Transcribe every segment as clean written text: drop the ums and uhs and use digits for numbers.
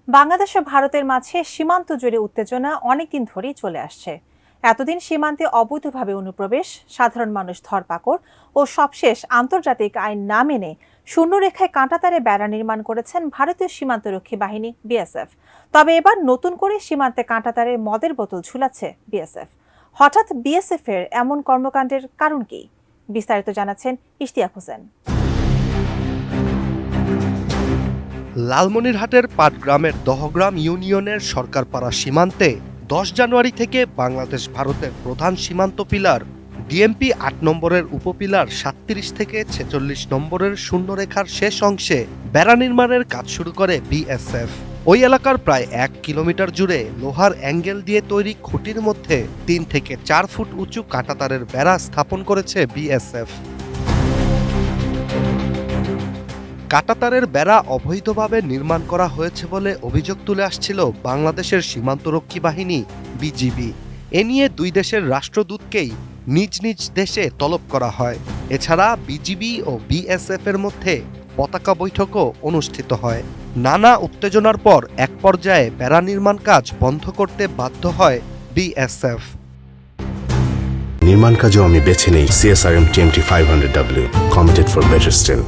বাংলাদেশ ও ভারতের মাঝে সীমান্ত জুড়ে উত্তেজনা অনেকদিন ধরেই চলে আসছে। এতদিন সীমান্তে অবৈধভাবে অনুপ্রবেশ, সাধারণ মানুষ ধরপাকড় ও সবশেষ আন্তর্জাতিক আইন না মেনে শূন্যরেখায় কাঁটাতারে বেড়া নির্মাণ করেছেন ভারতীয় সীমান্তরক্ষী বাহিনী বিএসএফ। তবে এবার নতুন করে সীমান্তে কাঁটাতারে মদের বোতল ঝুলাচ্ছে বিএসএফ। হঠাৎ বিএসএফ এর এমন কর্মকাণ্ডের কারণ কি? বিস্তারিত জানাচ্ছেন ইশতিয়াক হোসেন। লালমনিরহাটের পাটগ্রামের দহগ্রাম ইউনিয়নের সরকারপাড়া সীমান্তে 10 জানুয়ারি থেকে বাংলাদেশ ভারতের প্রধান সীমান্ত পিলার ডিএমপি 8 নম্বরের উপপিলার 37 থেকে 46 নম্বরের শূন্যরেখার শেষ অংশে বেড়া নির্মাণের কাজ শুরু করে বিএসএফ। ওই এলাকার প্রায় 1 কিলোমিটার জুড়ে লোহার অ্যাঙ্গেল দিয়ে তৈরি খুঁটির মধ্যে 3 থেকে 4 ফুট উঁচু কাঁটাতারের বেড়া স্থাপন করেছে বিএসএফ। কাঁটাতারের বেড়া অবৈধভাবে নির্মাণ করা হয়েছে বলে অভিযোগ তুলে আসছিল বাংলাদেশের সীমান্তরক্ষী বাহিনী বিজিবি। এ নিয়ে দুই দেশের রাষ্ট্রদূতকেই নিজ নিজ দেশে তলব করা হয়। এছাড়া বিজিবি ও বিএসএফ এর মধ্যে পতাকা বৈঠকও অনুষ্ঠিত হয়। নানা উত্তেজনার পর এক পর্যায়ে বেড়া নির্মাণ কাজ বন্ধ করতে বাধ্য হয় বিএসএফ। নির্মাণ কাজও আমি বেছে নেই CSRM TMT 500W, committed for better still।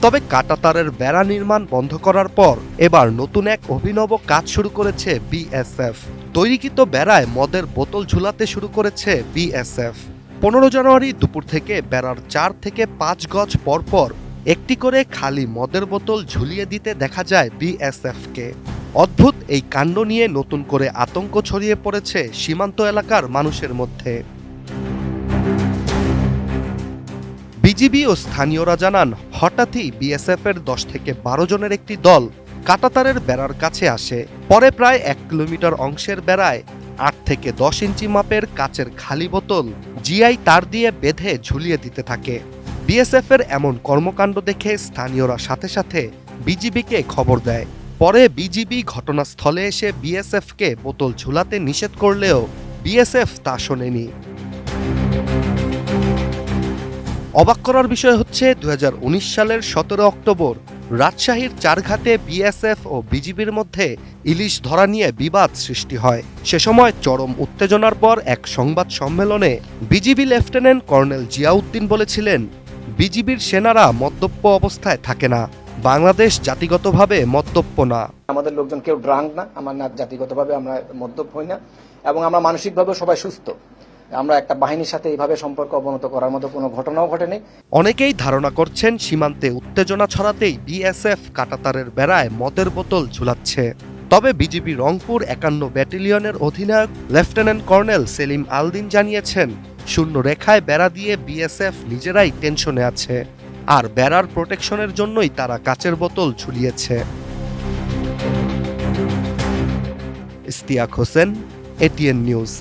তবে কাঁটাতারের বেড়া নির্মাণ বন্ধ করার পর এবার নতুন এক অভিনব কাজ শুরু করেছে বিএসএফ। তৈরিকৃত বেড়ায় মদের বোতল ঝুলাতে শুরু করেছে বিএসএফ। 15 জানুয়ারি দুপুর থেকে বেড়ার 4 থেকে 5 গজ পরপর একটি করে খালি মদের বোতল ঝুলিয়ে দিতে দেখা যায় বিএসএফকে। অদ্ভুত এই কাণ্ড নিয়ে নতুন করে আতঙ্ক ছড়িয়ে পড়েছে সীমান্ত এলাকার মানুষের মধ্যে। বিজিবি ও স্থানীয়রা জানান, হঠাৎই বিএসএফ এর 10 থেকে 12 জনের একটি দল কাঁটাতারের বেড়ার কাছে আসে। পরে প্রায় 1 কিলোমিটার অংশের বেড়ায় 8 থেকে 10 ইঞ্চি মাপের কাচের খালি বোতল জিআই তার দিয়ে বেঁধে ঝুলিয়ে দিতে থাকে। বিএসএফ এর এমন কর্মকাণ্ড দেখে স্থানীয়রা সাথে সাথে বিজিবিকে খবর দেয়। পরে বিজিবি ঘটনাস্থলে এসে বিএসএফকে বোতল ঝুলাতে নিষেধ করলেও বিএসএফ তা শোনেনি। অবাক করার বিষয় হচ্ছে 2019 সালের 17 অক্টোবর রাজশাহীর চারঘাটে বিএসএফ ও বিজিবির মধ্যে ইলিশ ধরা নিয়ে বিবাদ সৃষ্টি হয়। সে সময় চরম উত্তেজনার পর এক সংবাদ সম্মেলনে বিজিবি লেফটেন্যান্ট কর্নেল জিয়াউদ্দিন বলেছিলেন, বিজিবির সেনারা মদ্যপ অবস্থায় থাকে না, বাংলাদেশ জাতিগতভাবে মদ্যপ না। আমাদের লোকজন কেউ ড্রাঙ্ক না, আমরা না জাতিগতভাবে আমরা মদ্যপ হই না, এবং আমরা মানসিকভাবে সবাই সুস্থ। আমরা একটা বাহিনীর সাথে এইভাবে সম্পর্ক অবনত করার মতো কোনো ঘটনাও ঘটেনি। অনেকেই ধারণা করছেন সীমান্তে উত্তেজনা ছড়াতেই বিএসএফ কাঁটাতারের বেড়ায় মদের বোতল ঝুলাচ্ছে। তবে বিজিবি রংপুর 51 ব্যাটালিয়নের অধিনায়ক লেফটেন্যান্ট কর্নেল সেলিম আলদিন জানিয়েছেন, শূন্য রেখায় বেড়া দিয়ে বিএসএফ নিজেরাই টেনশনে আছে, আর বেড়ার প্রোটেকশনের জন্যই তারা কাচের বোতল ঝুলিয়েছে। Ishtiaq Hossain, ATN news.